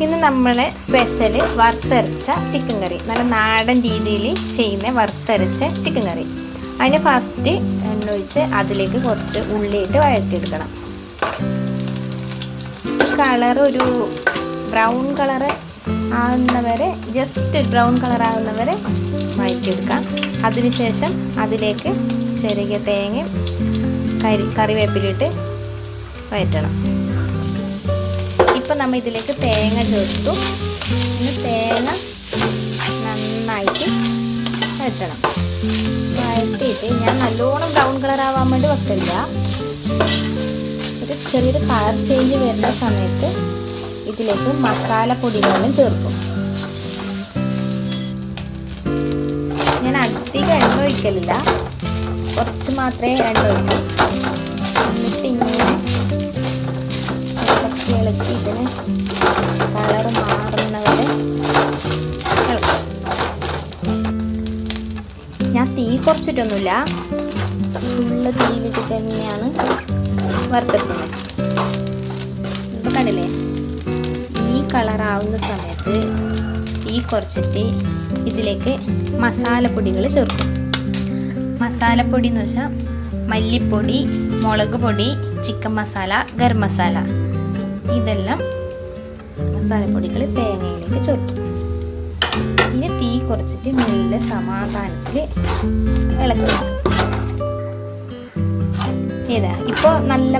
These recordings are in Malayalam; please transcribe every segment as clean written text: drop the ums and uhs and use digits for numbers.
ഇന്ന് നമ്മളെ സ്പെഷ്യൽ വറുത്തരച്ച ചിക്കൻ കറി, നല്ല നാടൻ രീതിയിൽ ചെയ്യുന്ന വറുത്തരച്ച ചിക്കൻ കറി. അതിന് ഫസ്റ്റ് എണ്ണ ഒഴിച്ച് അതിലേക്ക് കുറച്ച് ഉള്ളിയിട്ട് വഴറ്റിയെടുക്കണം. കളർ ഒരു ബ്രൗൺ കളർ ആകുന്നവരെ, ജസ്റ്റ് ബ്രൗൺ കളർ ആകുന്നവരെ വഴറ്റിയെടുക്കാം. അതിനുശേഷം അതിലേക്ക് ചെറിയ തേങ്ങ കറിവേപ്പിലിട്ട് വഴറ്റണം. ഇപ്പം നമ്മൾ ഇതിലേക്ക് തേങ്ങ ചേർത്തു. പിന്നെ തേങ്ങ നന്നായിട്ട് വഴറ്റണം. വഴറ്റിയിട്ട് ഞാൻ നല്ലോണം ബ്രൗൺ കളർ ആവാൻ വേണ്ടി വെക്കില്ല. ഒരു ചെറിയൊരു കളർ ചേഞ്ച് വരുന്ന സമയത്ത് ഇതിലേക്ക് മസാലപ്പൊടികളെല്ലാം ചേർക്കും. ഞാൻ അധികം എണ്ണ ഒഴിക്കലില്ല, കുറച്ച് മാത്രമേ എണ്ണ ഒഴിക്കൂ. എന്നിട്ട് ഇങ്ങനെ ഇളക്കി ഇതിന് കളർ മാറുന്നവരെ ഇളക്കും. ഞാൻ തീ കുറച്ചിട്ടൊന്നുമില്ല, ഫുള്ള് തീയിലിട്ട് തന്നെയാണ് വറുത്തെടുക്കുന്നത്. ഇപ്പം കണ്ടില്ലേ, ഈ കളറാവുന്ന സമയത്ത് തീ കുറച്ചിട്ട് ഇതിലേക്ക് മസാലപ്പൊടികൾ ചേർക്കും. മസാലപ്പൊടി എന്ന് വെച്ചാൽ മല്ലിപ്പൊടി, മുളക് പൊടി, ചിക്കൻ മസാല, ഗരം മസാല, ഇതെല്ലാം മസാലപ്പൊടികൾ തേങ്ങയിലേക്ക് ചേർക്കും. ഇനി തീ കുറച്ചിട്ട് മെല്ലെ സമാധാനത്തിൽ ഇളക്കുക. ഏതാ ഇപ്പോൾ നല്ല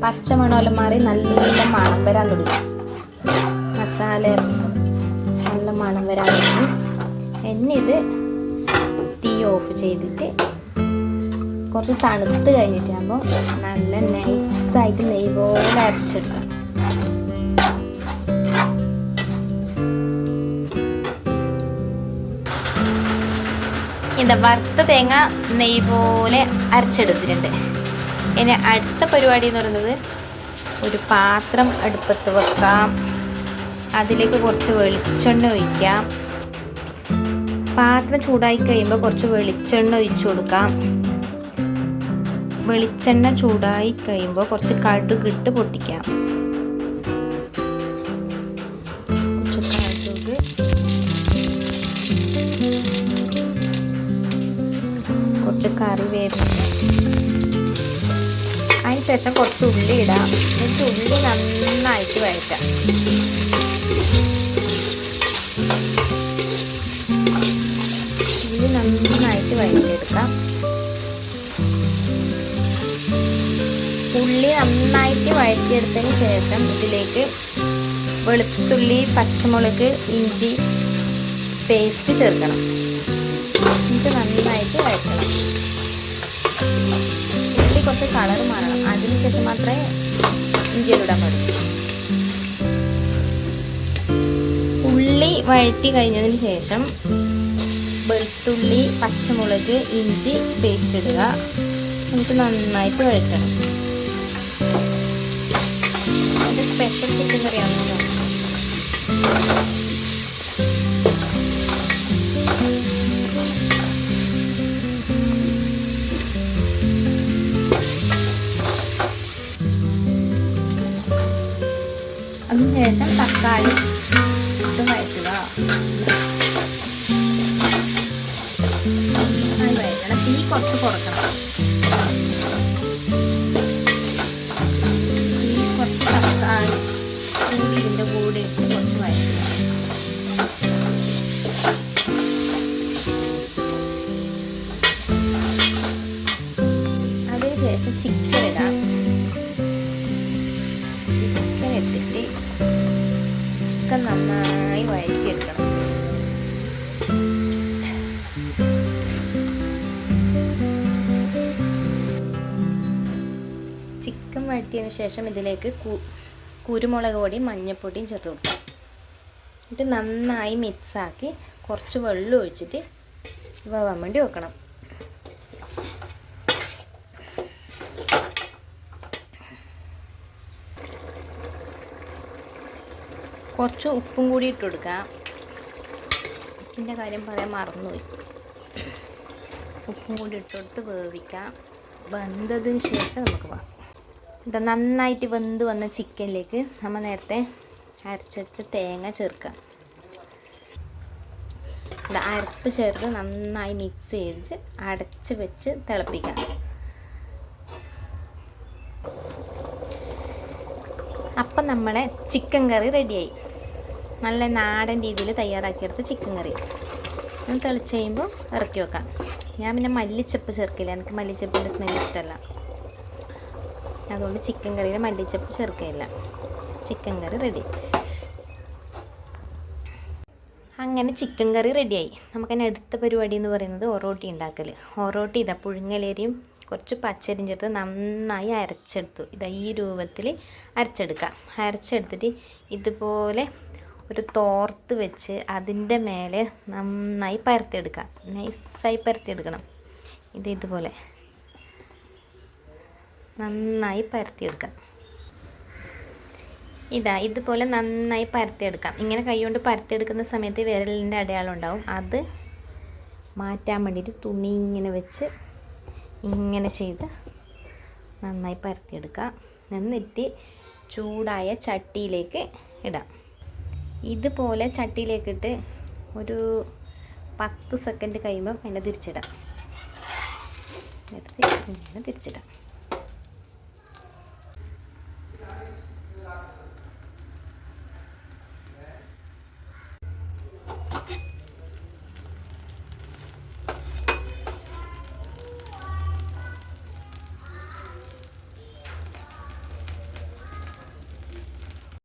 പച്ചമണമെല്ലാം മാറി നല്ല മണം വരാൻ തുടങ്ങി. മസാല നല്ല മണം വരാൻ തുടങ്ങി. എന്നെ ഇത് തീ ഓഫ് ചെയ്തിട്ട് കുറച്ച് തണുത്ത് കഴിഞ്ഞിട്ടാകുമ്പോൾ നല്ല നൈസായിട്ട് നെയ്യ് പോലെ അരച്ചെടുക്കണം. വറുത്ത തേങ്ങ നെയ്യ് പോലെ അരച്ചെടുത്തിട്ടുണ്ട്. ഇനി അടുത്ത പരിപാടി എന്ന് പറയുന്നത്, ഒരു പാത്രം അടുപ്പത്ത് വെക്കാം. അതിലേക്ക് കുറച്ച് വെളിച്ചെണ്ണ ഒഴിക്കാം. പാത്രം ചൂടായി കഴിയുമ്പോൾ കുറച്ച് വെളിച്ചെണ്ണ ഒഴിച്ചു കൊടുക്കാം. വെളിച്ചെണ്ണ ചൂടായി കഴിയുമ്പോൾ കുറച്ച് കടുകിട്ട് പൊട്ടിക്കാം. കുറച്ച് കടുക്, കുറച്ച് കറിവേപ്പില, അതിന് ശേഷം കുറച്ച് ഉള്ളി ഇടാം. എന്നിട്ട് ഉള്ളി നന്നായിട്ട് വഴറ്റാം. ഉള്ളി നന്നായിട്ട് വഴറ്റിയെടുക്കാം. ഉള്ളി നന്നായിട്ട് വഴറ്റിയെടുത്തതിന് ശേഷം ഇതിലേക്ക് വെളുത്തുള്ളി, പച്ചമുളക്, ഇഞ്ചി പേസ്റ്റ് ചേർക്കണം. എന്നിട്ട് നന്നായിട്ട് വഴറ്റണം. ഉള്ളി കുറച്ച് കളർ മാറണം. അതിനുശേഷം മാത്രമേ ഇഞ്ചിയിലിടാൻ പാടുള്ളൂ. ഉള്ളി വഴറ്റി കഴിഞ്ഞതിന് ശേഷം വെളുത്തുള്ളി, പച്ചമുളക്, ഇഞ്ചി പേസ്റ്റ് ഇടുക. എന്നിട്ട് നന്നായിട്ട് വഴറ്റണം. അതിൻ്റെ സ്പെഷ്യൽ ചിക്കൻ കറിയാണല്ലോ. അതിനുശേഷം തക്കാളി ഇട്ട് വഴറ്റുക. നന്നായി വഴറ്റണം. തീ കുറച്ച് കുറക്കണം. തീ കുറച്ച് തക്കാളി കൂടി ഇതിൻ്റെ കൂടെ ഇട്ട് കുറച്ച് വഴറ്റുക. അതിനുശേഷം ചിക്കൻ ഇടാം. ചിക്കൻ ഇട്ടിട്ട് ചിക്കൻ നന്നായി വഴറ്റിയെടുക്കണം. ചിക്കൻ വഴറ്റിയതിന് ശേഷം ഇതിലേക്ക് കുരുമുളക് പൊടിയും മഞ്ഞൾപ്പൊടിയും ചേർത്ത് കൊടുക്കാം. എന്നിട്ട് നന്നായി മിക്സാക്കി കുറച്ച് വെള്ളം ഒഴിച്ചിട്ട് വേവാൻ വേണ്ടി വെക്കണം. കുറച്ച് ഉപ്പും കൂടി ഇട്ട് കൊടുക്കാം. ഉപ്പിൻ്റെ കാര്യം പറയാൻ മറന്നുപോയി. ഉപ്പും കൂടി ഇട്ട് കൊടുത്ത് വേവിക്കാം. വെന്തതിന് ശേഷം നമുക്ക് വാ. ഇത് നന്നായിട്ട് വെന്ത് വന്ന ചിക്കനിലേക്ക് നമ്മൾ നേരത്തെ അരച്ച് വെച്ച തേങ്ങ ചേർക്കാം. അരപ്പ് ചേർത്ത് നന്നായി മിക്സ് ചെയ്ത് അടച്ച് വെച്ച് തിളപ്പിക്കാം. അപ്പം നമ്മളെ ചിക്കൻ കറി റെഡിയായി. നല്ല നാടൻ രീതിയിൽ തയ്യാറാക്കിയെടുത്ത് ചിക്കൻ കറി തിളച്ച് കഴിയുമ്പോൾ ഇറക്കി വെക്കാം. ഞാൻ പിന്നെ മല്ലിച്ചപ്പ് ചേർക്കില്ല, എനിക്ക് മല്ലിച്ചപ്പിൻ്റെ സ്മെൽ ഇഷ്ടമല്ല. അതുകൊണ്ട് ചിക്കൻ കറിയിൽ മല്ലിച്ചപ്പ് ചേർക്കില്ല. ചിക്കൻ കറി റെഡി. അങ്ങനെ ചിക്കൻ കറി റെഡിയായി. നമുക്കതിന് അടുത്ത പരിപാടി എന്ന് പറയുന്നത് ഒറോട്ടി ഉണ്ടാക്കൽ. ഒറോട്ടി ഇതാ പുഴുങ്ങലേരിയും കുറച്ച് പച്ചരിയും ചേർത്ത് നന്നായി അരച്ചെടുത്തു. ഇതാ ഈ രൂപത്തിൽ അരച്ചെടുക്കാം. അരച്ചെടുത്തിട്ട് ഇതുപോലെ ഒരു തോർത്ത് വെച്ച് അതിൻ്റെ മേലെ നന്നായി പരത്തിയെടുക്കാം. നൈസായി പരത്തിയെടുക്കണം. ഇതുപോലെ നന്നായി പരത്തിയെടുക്കാം. ഇതുപോലെ നന്നായി പരത്തിയെടുക്കാം. ഇങ്ങനെ കൈകൊണ്ട് പരത്തിയെടുക്കുന്ന സമയത്ത് വിരലിൻ്റെ അടയാളം ഉണ്ടാവും. അത് മാറ്റാൻ വേണ്ടിയിട്ട് തുണി ഇങ്ങനെ വെച്ച് ഇങ്ങനെ ചെയ്ത് നന്നായി പരത്തിയെടുക്കാം. എന്നിട്ട് ചൂടായ ചട്ടിയിലേക്ക് ഇടാം. ഇതുപോലെ ചട്ടിയിലേക്കിട്ട് ഒരു 10 സെക്കൻഡ് കഴിയുമ്പം അതിനെ തിരിച്ചിടാം. ഇങ്ങനെ തിരിച്ചിടാം.